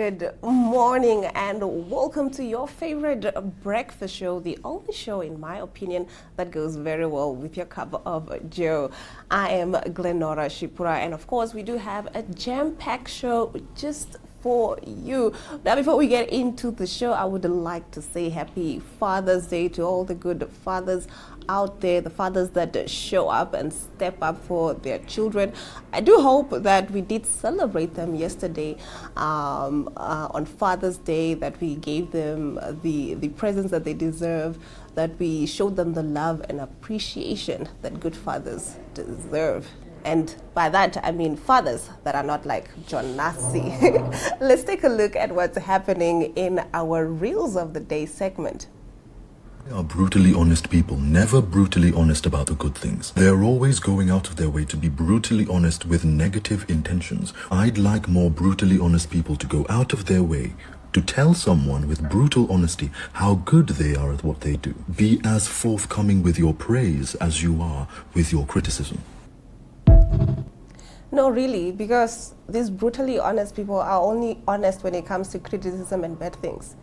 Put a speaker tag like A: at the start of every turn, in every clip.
A: good morning and welcome to your favorite breakfast show, the only show, in my opinion, that goes very well with your cup of joe. I am Glenora Shipura, and of course we do have a jam-packed show just for you. Now, before we get into the show, I would like to say happy Father's Day to all the good fathers out there, the fathers that show up and step up for their children. I do hope that we did celebrate them yesterday on Father's Day, that we gave them the presents that they deserve, that we showed them the love and appreciation that good fathers deserve. And by that, I mean fathers that are not like John Nassi. Let's take a look at what's happening in our Reels of the Day segment.
B: They are brutally honest people, never brutally honest about the good things. They are always going out of their way to be brutally honest with negative intentions. I'd like more brutally honest people to go out of their way to tell someone with brutal honesty how good they are at what they do. Be as forthcoming with your praise as you are with your criticism.
A: No, really, because these brutally honest people are only honest when it comes to criticism and bad things.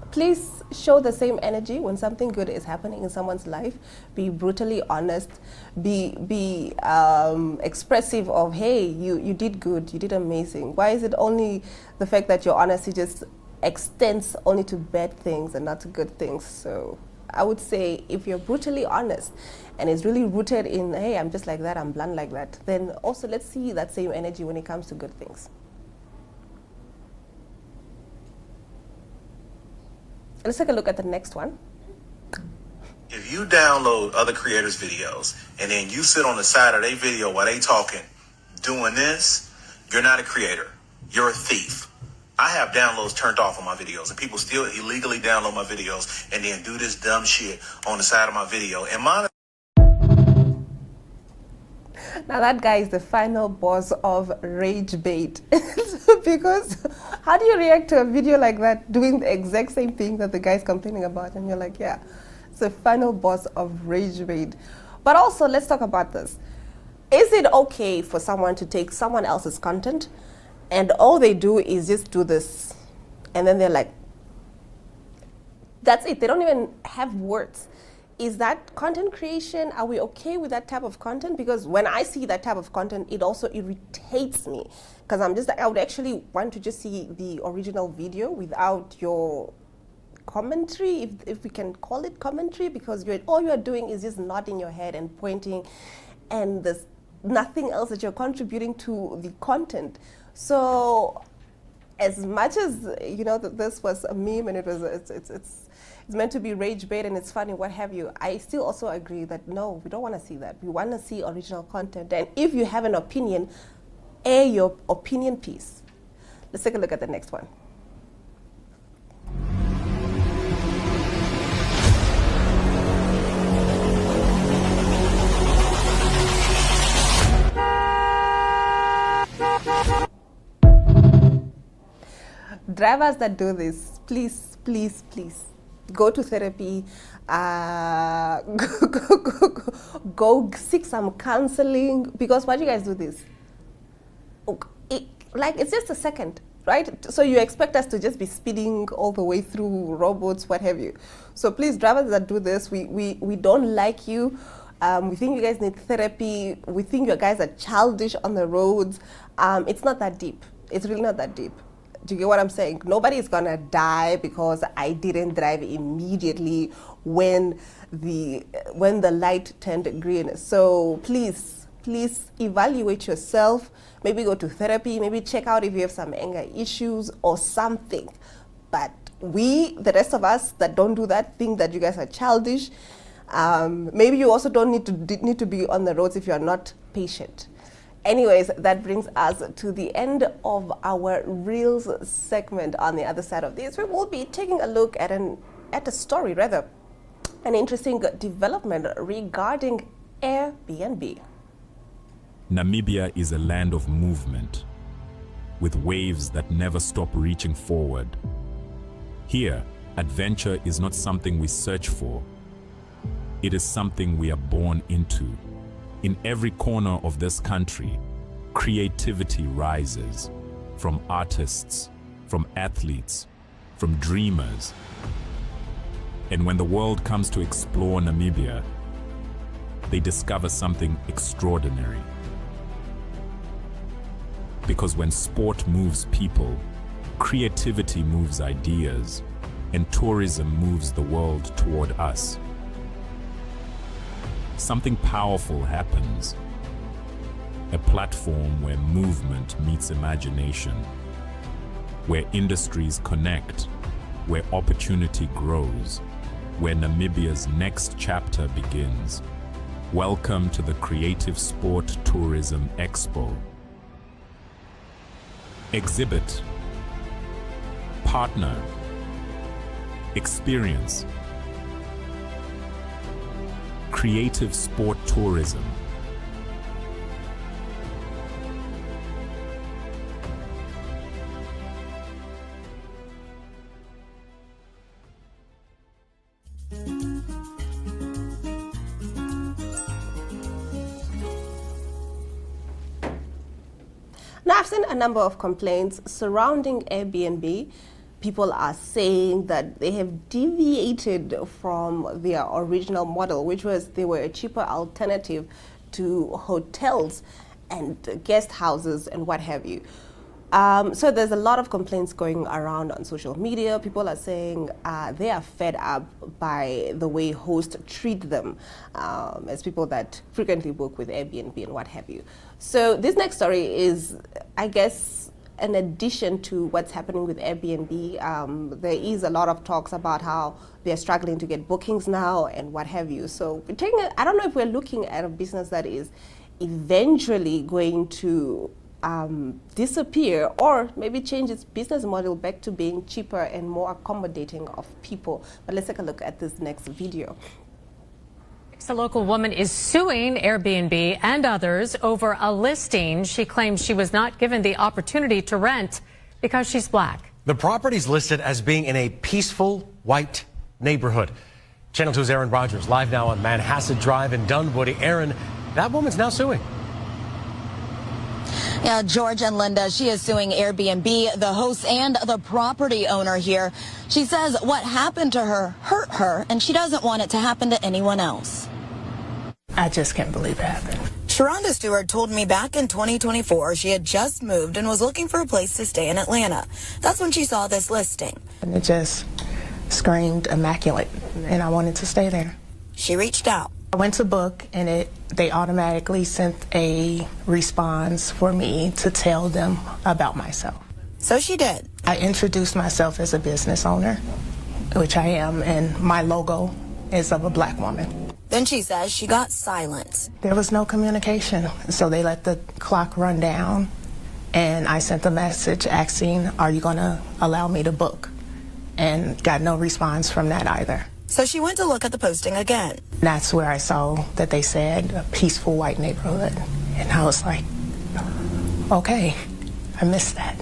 A: Please show the same energy when something good is happening in someone's life. Be brutally honest. Be expressive of, hey, you did good, you did amazing. Why is it only the fact that your honesty just extends only to bad things and not to good things? So I would say if you're brutally honest and it's really rooted in, hey, I'm just like that, I'm blunt like that, then also let's see that same energy when it comes to good things. Let's take a look at the next one.
C: If you download other creators' videos and then you sit on the side of their video while they talking, doing this, you're not a creator. You're a thief. I have downloads turned off on my videos, and people still illegally download my videos and then do this dumb shit on the side of my video. And
A: now that guy is the final boss of rage bait. Because how do you react to a video like that doing the exact same thing that the guy's complaining about? And you're like, yeah, it's the final boss of rage bait. But also, let's talk about this. Is it okay for someone to take someone else's content and all they do is just do this, and then they're like, that's it, they don't even have words? Is that content creation? Are we okay with that type of content? Because when I see that type of content, it also irritates me. Because I'm just like, I would actually want to just see the original video without your commentary, if we can call it commentary, because all you're doing is just nodding your head and pointing, and there's nothing else that you're contributing to the content. So as much as, you know, that this was a meme and it's meant to be rage bait and it's funny, what have you, I still also agree that no, we don't want to see that. We want to see original content. And if you have an opinion, air your opinion piece. Let's take a look at the next one. Drivers that do this, please, please, please, go to therapy, go seek some counseling, because why do you guys do this? It's just a second, right? So you expect us to just be speeding all the way through robots, what have you. So please, drivers that do this, we don't like you. We think you guys need therapy. We think you guys are childish on the roads. It's not that deep. It's really not that deep. Do you get what I'm saying? Nobody is gonna die because I didn't drive immediately when the light turned green. So please evaluate yourself. Maybe go to therapy. Maybe check out if you have some anger issues or something. But the rest of us that don't do that, think that you guys are childish. Maybe you also don't need to be on the roads if you are not patient. Anyways, that brings us to the end of our Reels segment. On the other side of this, we will be taking a look at a story, rather, an interesting development regarding Airbnb.
D: Namibia is a land of movement, with waves that never stop reaching forward. Here, adventure is not something we search for. It is something we are born into. In every corner of this country, creativity rises, from artists from athletes, from dreamers. And when the world comes to explore Namibia, they discover something extraordinary. Because when sport moves people, creativity moves ideas, and tourism moves the world toward us. Something powerful happens. A platform where movement meets imagination, where industries connect, where opportunity grows, where Namibia's next chapter begins. Welcome to the Creative Sport Tourism Expo. Exhibit, partner, experience. Creative Sport Tourism.
A: Now, I've seen a number of complaints surrounding Airbnb. People are saying that they have deviated from their original model, which was they were a cheaper alternative to hotels and guest houses and what have you. So there's a lot of complaints going around on social media. People are saying they are fed up by the way hosts treat them as people that frequently book with Airbnb and what have you. So this next story is, I guess, an addition to what's happening with Airbnb. There is a lot of talks about how they're struggling to get bookings now and what have you. So we're taking I don't know if we're looking at a business that is eventually going to disappear or maybe change its business model back to being cheaper and more accommodating of people. But let's take a look at this next video.
E: A local woman is suing Airbnb and others over a listing. She claims she was not given the opportunity to rent because she's black.
F: The property's listed as being in a peaceful white neighborhood. Channel 2's Aaron Rogers live now on Manhasset Drive in Dunwoody. Aaron, that woman's now suing.
G: Yeah, George and Linda, she is suing Airbnb, the host and the property owner here. She says what happened to her hurt her, and she doesn't want it to happen to anyone else.
H: I just can't believe it happened.
G: Sharonda Stewart told me back in 2024 she had just moved and was looking for a place to stay in Atlanta. That's when she saw this listing.
H: And it just screamed immaculate, and I wanted to stay there.
G: She reached out.
H: I went to book, and they automatically sent a response for me to tell them about myself.
G: So she did.
H: I introduced myself as a business owner, which I am, and my logo is of a black woman.
G: Then she says she got silence.
H: There was no communication, so they let the clock run down, and I sent a message asking, are you going to allow me to book? And got no response from that either.
G: So she went to look at the posting again.
H: That's where I saw that they said a peaceful white neighborhood. And I was like, okay, I missed that.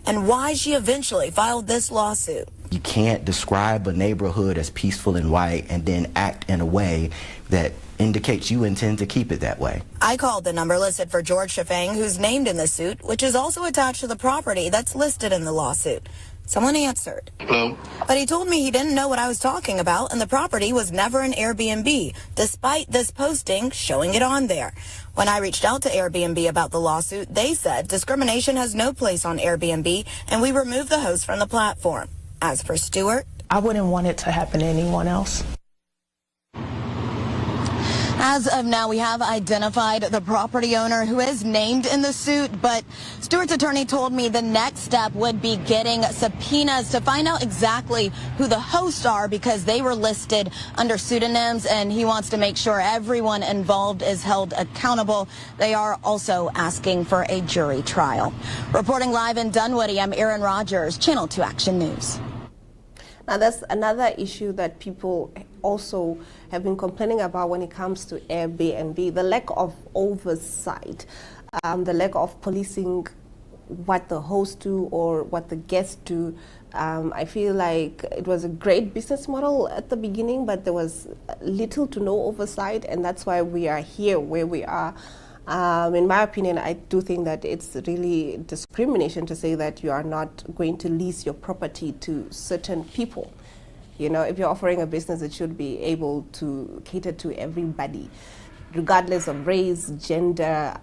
G: And why she eventually filed this lawsuit.
I: You can't describe a neighborhood as peaceful and white and then act in a way that indicates you intend to keep it that way.
G: I called the number listed for George Shafang, who's named in the suit, which is also attached to the property that's listed in the lawsuit. Someone answered.
J: Hello?
G: But he told me he didn't know what I was talking about, and the property was never an Airbnb, despite this posting showing it on there. When I reached out to Airbnb about the lawsuit, they said discrimination has no place on Airbnb, and we removed the host from the platform. As for Stewart,
H: I wouldn't want it to happen to anyone else.
G: as of now, we have identified the property owner who is named in the suit, but Stewart's attorney told me the next step would be getting subpoenas to find out exactly who the hosts are because they were listed under pseudonyms, and he wants to make sure everyone involved is held accountable. They are also asking for a jury trial. Reporting live in Dunwoody, I'm Aaron Rogers, Channel 2 Action News.
A: Now, that's another issue that people also have been complaining about when it comes to Airbnb, the lack of oversight, the lack of policing what the hosts do or what the guests do. I feel like it was a great business model at the beginning, but there was little to no oversight, and that's why we are here where we are. In my opinion, I do think that it's really discrimination to say that you are not going to lease your property to certain people. You know, if you're offering a business, it should be able to cater to everybody, regardless of race, gender,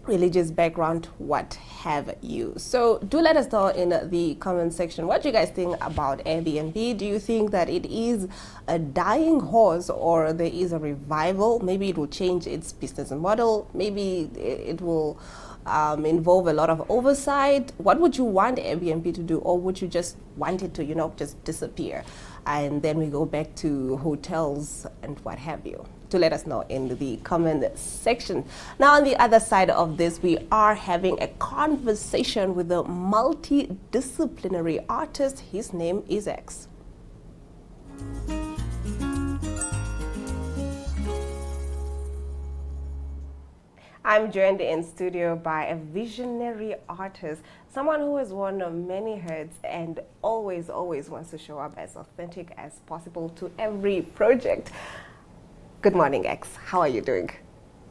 A: religious background, what have you. So do let us know in the comment section what you guys think about Airbnb. Do you think that it is a dying horse, or there is a revival? Maybe it will change its business model. Maybe it will involve a lot of oversight. What would you want Airbnb to do, or would you just want it to, you know, just disappear and then we go back to hotels and what have you? To let us know in the comment section. Now, on the other side of this, we are having a conversation with a multidisciplinary artist. His name is X. I'm joined in studio by a visionary artist, someone who has worn many hats and always wants to show up as authentic as possible to every project. Good morning, X. How are you doing?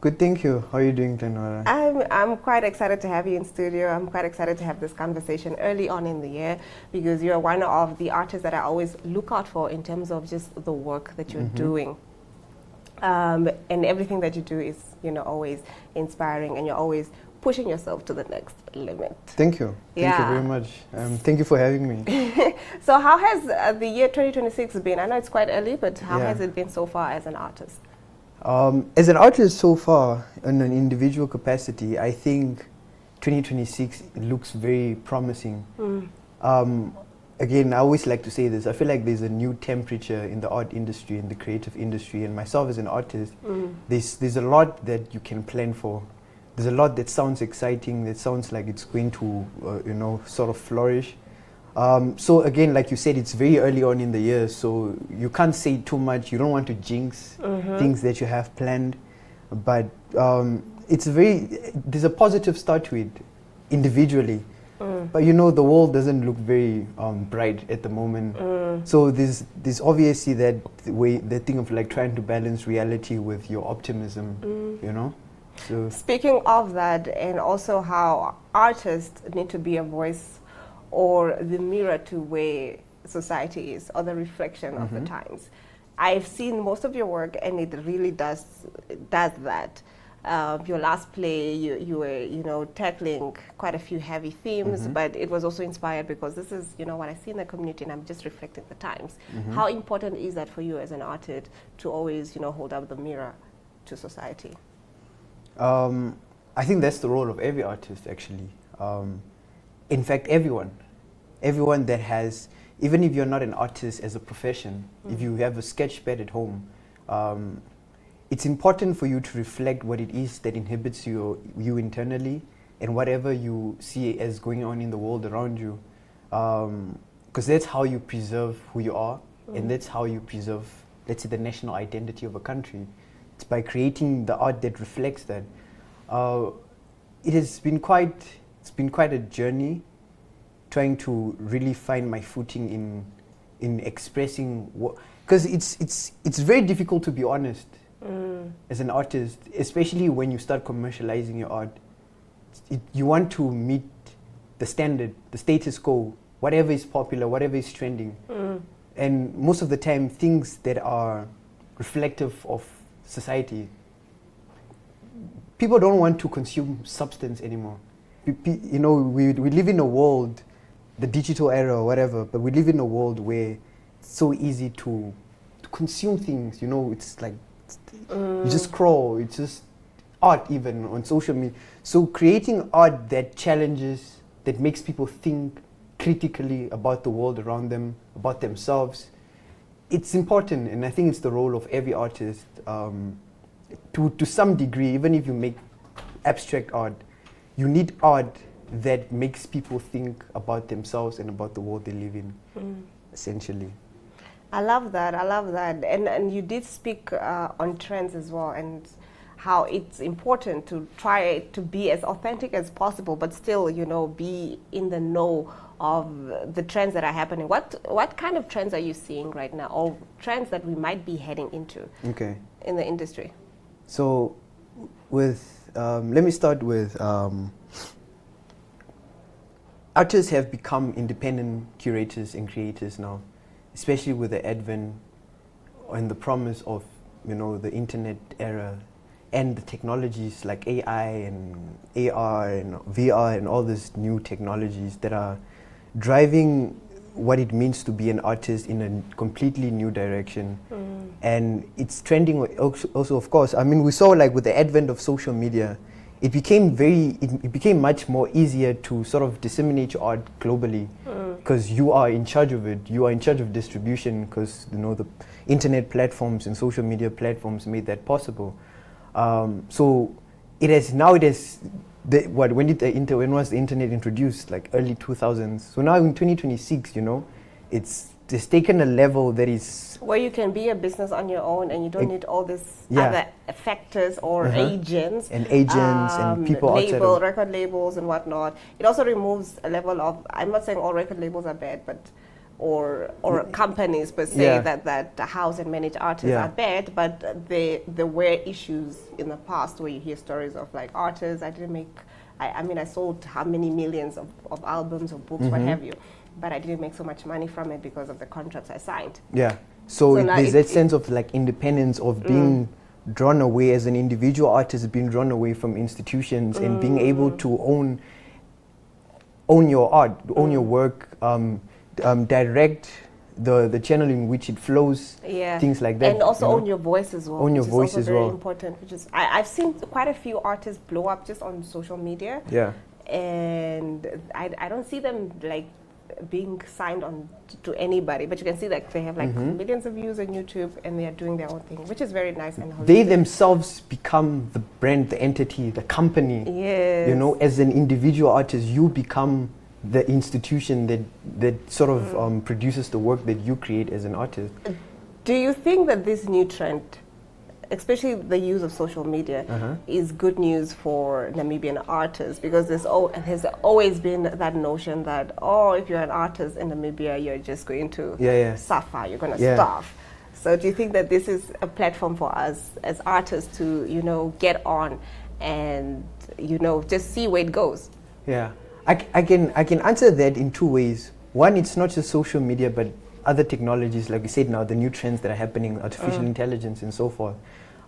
J: Good, thank you. How are you doing, Tenora?
A: I'm quite excited to have you in studio. I'm quite excited to have this conversation early on in the year, because you're one of the artists that I always look out for in terms of just the work that you're doing. And everything that you do is, you know, always inspiring, and you're always pushing yourself to the next limit.
J: Thank you. Thank you very much. Thank you for having me.
A: So how has the year 2026 been? I know it's quite early, but how has it been so far as an artist?
J: As an artist so far, in an individual capacity, I think 2026 looks very promising. Again, I always like to say this. I feel like there's a new temperature in the art industry, in the creative industry, and myself as an artist, there's a lot that you can plan for. There's a lot that sounds exciting, that sounds like it's going to, you know, sort of flourish. So again, like you said, it's very early on in the year, so you can't say too much. You don't want to jinx things that you have planned, but there's a positive start to it individually. But you know, the world doesn't look very bright at the moment. So there's obviously that thing of like trying to balance reality with your optimism, you know? So
A: speaking of that, and also how artists need to be a voice or the mirror to where society is, or the reflection of the times. I've seen most of your work, and it really does that. Your last play, you were, you know, tackling quite a few heavy themes, but it was also inspired because this is, you know, what I see in the community, and I'm just reflecting the times. How important is that for you as an artist to always, you know, hold up the mirror to society?
J: I think that's the role of every artist, actually. In fact, everyone that has, even if you're not an artist as a profession, if you have a sketch pad at home, it's important for you to reflect what it is that inhibits you internally, and whatever you see as going on in the world around you, because that's how you preserve who you are, and that's how you preserve, let's say, the national identity of a country. It's by creating the art that reflects that. It's been quite a journey, trying to really find my footing in expressing what, because it's very difficult to be honest as an artist, especially when you start commercializing your art. You want to meet the standard, the status quo, whatever is popular, whatever is trending, and most of the time things that are reflective of society. People don't want to consume substance anymore. You know, we live in a world, the digital era or whatever, but we live in a world where it's so easy to consume things. You know, it's like you just scroll. It's just art, even on social media. So creating art that challenges, that makes people think critically about the world around them, about themselves, it's important, and I think it's the role of every artist to some degree. Even if you make abstract art, you need art that makes people think about themselves and about the world they live in, essentially.
A: I love that. And you did speak on trends as well, and how it's important to try to be as authentic as possible, but still, you know, be in the know of the trends that are happening. What kind of trends are you seeing right now, or trends that we might be heading into in the industry?
J: So Let me start with artists have become independent curators and creators now, especially with the advent and the promise of, the internet era and the technologies like AI and AR and VR and all these new technologies that are driving what it means to be an artist in a completely new direction. And it's trending also, of course. I mean, we saw like with the advent of social media, it became much more easier to sort of disseminate your art globally because you are in charge of it. You are in charge of distribution because the internet platforms and social media platforms made that possible. So when was the internet introduced? Like early 2000s. So now in 2026, it's taken a level that is
A: where you can be a business on your own and you don't need all these other factors or agents
J: and people
A: record labels and whatnot. It also removes a level of, I'm not saying all record labels are bad, but or companies per se that house and manage artists are bad, but there were issues in the past where you hear stories of like artists, I sold how many millions of albums or books, what have you, but I didn't make so much money from it because of the contracts I signed.
J: Yeah. So there's that sense of like independence of being drawn away as an individual artist, being drawn away from institutions and being able to own your art, own your work, direct the channel in which it flows, things like that.
A: And also own your voice as well.
J: Own your voice as well.
A: Very important, which is I've seen quite a few artists blow up just on social media.
J: Yeah.
A: And I don't see them like being signed on to anybody, but you can see like they have like millions of views on YouTube and they are doing their own thing, which is very nice and holistic.
J: They themselves become the brand, the entity, the company.
A: Yes.
J: As an individual artist, you become the institution that sort of produces the work that you create as an artist.
A: Do you think that this new trend, especially the use of social media, is good news for Namibian artists? Because there's always been that notion that, if you're an artist in Namibia, you're just going to suffer, you're going to starve. So do you think that this is a platform for us as artists to, get on and, just see where it goes?
J: Yeah. I can answer that in two ways. One, it's not just social media, but other technologies, like we said now, the new trends that are happening, artificial intelligence and so forth.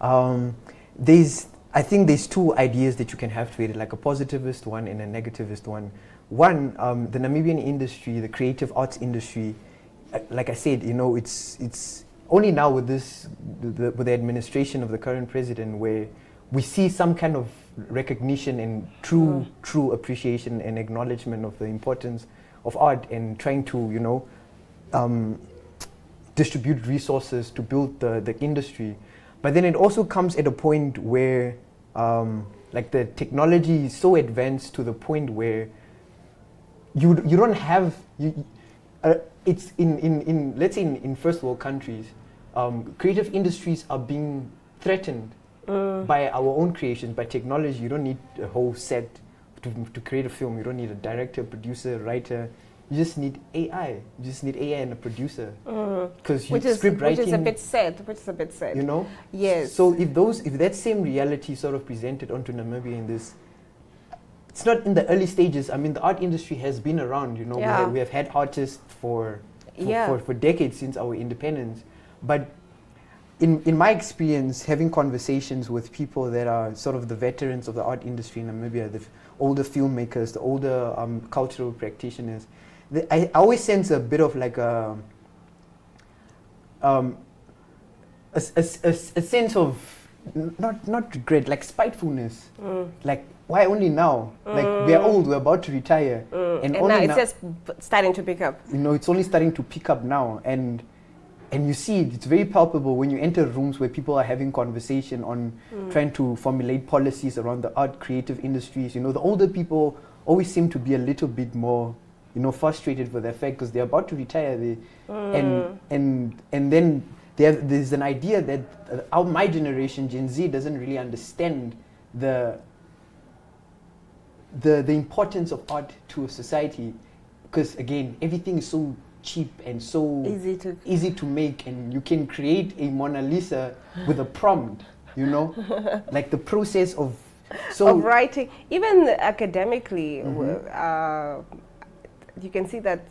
J: I think there's two ideas that you can have to it, like a positivist one and a negativist one. One, the Namibian industry, the creative arts industry, like I said, it's only now with with the administration of the current president where we see some kind of recognition and true appreciation and acknowledgement of the importance of art and trying to, distribute resources to build the industry. But then it also comes at a point where like the technology is so advanced to the point where you don't have it's in let's say in first world countries, creative industries are being threatened by our own creations, by technology. You don't need a whole set to create a film. You don't need a director, producer, writer. You just need AI. You just need AI and a producer. Because script writing,
A: which is a bit sad. Yes.
J: So if that same reality sort of presented onto Namibia in this, it's not in the early stages. I mean, the art industry has been around. We have had artists for decades since our independence, but in my experience, having conversations with people that are sort of the veterans of the art industry in Namibia, the older filmmakers, the older cultural practitioners, I always sense a bit of like a sense of not regret, like spitefulness. Like, why only now? Like, we are old, we're about to retire,
A: and now it's just starting to pick up.
J: It's only starting to pick up now, and you see it's very palpable when you enter rooms where people are having conversation on trying to formulate policies around the art creative industries. The older people always seem to be a little bit more, frustrated with the fact because they're about to retire. And then there's an idea that my generation, Gen Z, doesn't really understand the importance of art to a society, because again, everything is so cheap and so easy to make, and you can create a Mona Lisa with a prompt. you know, like the process of
A: of writing, even academically,
J: Mm-hmm.
A: you can see that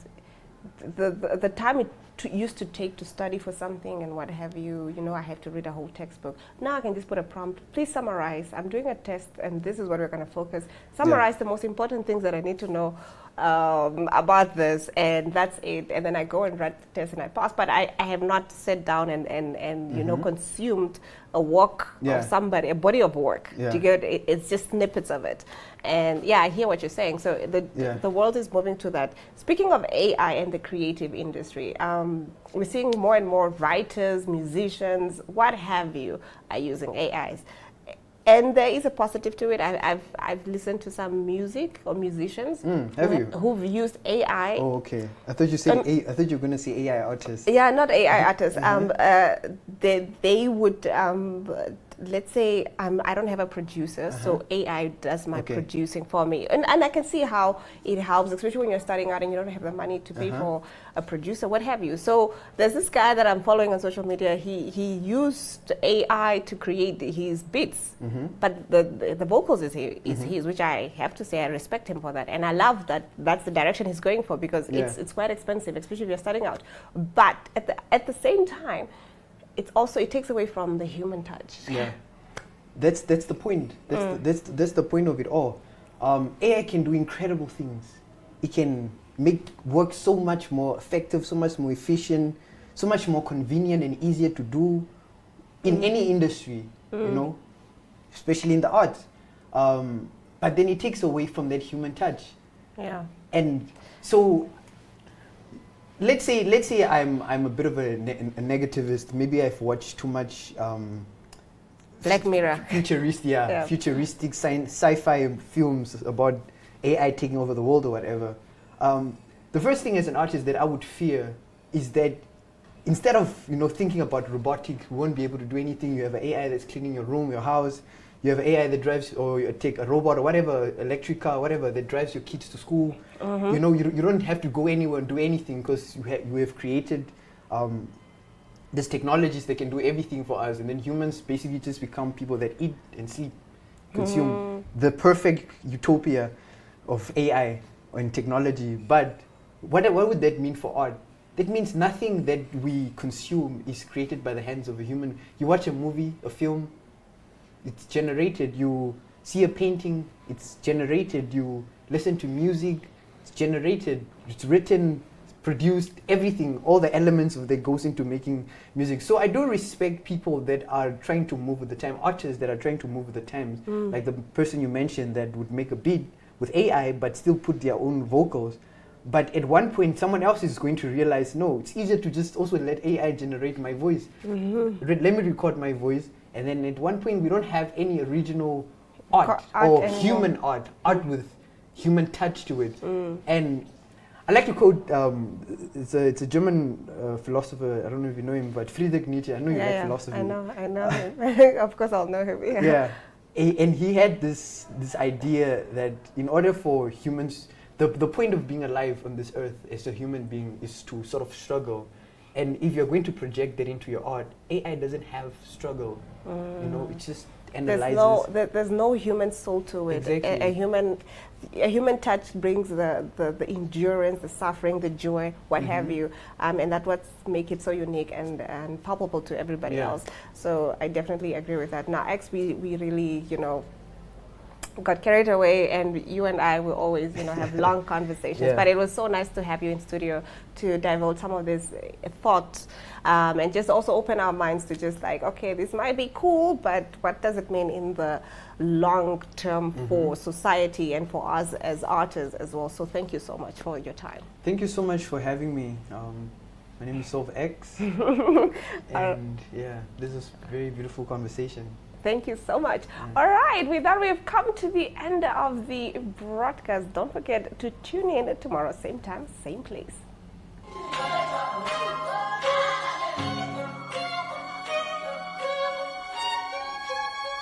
A: the time it used to take to study for something and what have you, you know, I have to read a whole textbook. Now I can just put a prompt, please summarize, I'm doing a test and this is what we're going to focus. Summarize the most important things that I need to know about this, and that's it. And then I go and write the test and I pass. But I have not sat down and you know, consumed a work of somebody, a body of work. Do you get it? It's just snippets of it. And yeah, I hear what you're saying. So the world is moving to that. Speaking of AI and the creative industry, we're seeing more and more writers, musicians, what have you, are using AIs. And there is a positive to it. I've listened to some music or musicians who've used AI.
J: Oh, okay. I thought you said I thought you were going to say AI artists.
A: Yeah, not AI artists. They would let's say I don't have a producer, so AI does my producing for me, and I can see how it helps, especially when you're starting out and you don't have the money to pay for a producer, what have you. So there's this guy that I'm following on social media. He used AI to create his beats, but the vocals is his, which I have to say I respect him for that, and I love that that's the direction he's going for, because it's quite expensive, especially if you're starting out. But at the same time, it takes away from the human touch.
J: Yeah, that's the point. That's the point of it all. AI can do incredible things. It can make work so much more effective, so much more efficient, so much more convenient and easier to do in any industry. You know, especially in the arts. But then it takes away from that human touch.
A: Yeah.
J: And so, let's say I'm a bit of a negativist. Maybe I've watched too much
A: Black Mirror,
J: futuristic sci-fi films about AI taking over the world or whatever. The first thing as an artist that I would fear is that instead of thinking about robotics, we won't be able to do anything. You have an AI that's cleaning your room, your house. You have AI that drives, or you take a robot or whatever, electric car, whatever, that drives your kids to school. You don't have to go anywhere and do anything, because you have created these technologies that can do everything for us, and then humans basically just become people that eat and sleep, consume. The perfect utopia of AI and technology. But what would that mean for art? That means nothing that we consume is created by the hands of a human. You watch a movie, a film, it's generated. You see a painting, it's generated. You listen to music, it's generated. It's written, it's produced, everything, all the elements that goes into making music. So I do respect people that are trying to move with the time, artists that are trying to move with the times, like the person you mentioned that would make a beat with AI but still put their own vocals. But at one point, someone else is going to realize, no, it's easier to just also let AI generate my voice. Let me record my voice. And then at one point, we don't have any original art or human art with human touch to it. And I like to quote, it's a German philosopher, I don't know if you know him, but Friedrich Nietzsche. I know you like philosophy.
A: I know him. Of course I'll know him.
J: Yeah. And he had this idea that in order for humans, the point of being alive on this earth as a human being is to sort of struggle. And if you're going to project that into your art, AI doesn't have struggle. It's just analyzes.
A: There's no human soul to it.
J: Exactly.
A: A human touch brings the endurance, the suffering, the joy, what have you, and that's what makes it so unique and palpable to everybody else. So I definitely agree with that. Now, X, we really, got carried away, and you and I will always, have long conversations. But it was so nice to have you in studio to divulge some of this thoughts, and just also open our minds to just like, okay, this might be cool, but what does it mean in the long term for society and for us as artists as well? So thank you so much for your time.
J: Thank you so much for having me. My name is Solve X, and this is a very beautiful conversation.
A: Thank you so much. All right, with that, we've come to the end of the broadcast. Don't forget to tune in tomorrow, same time, same place.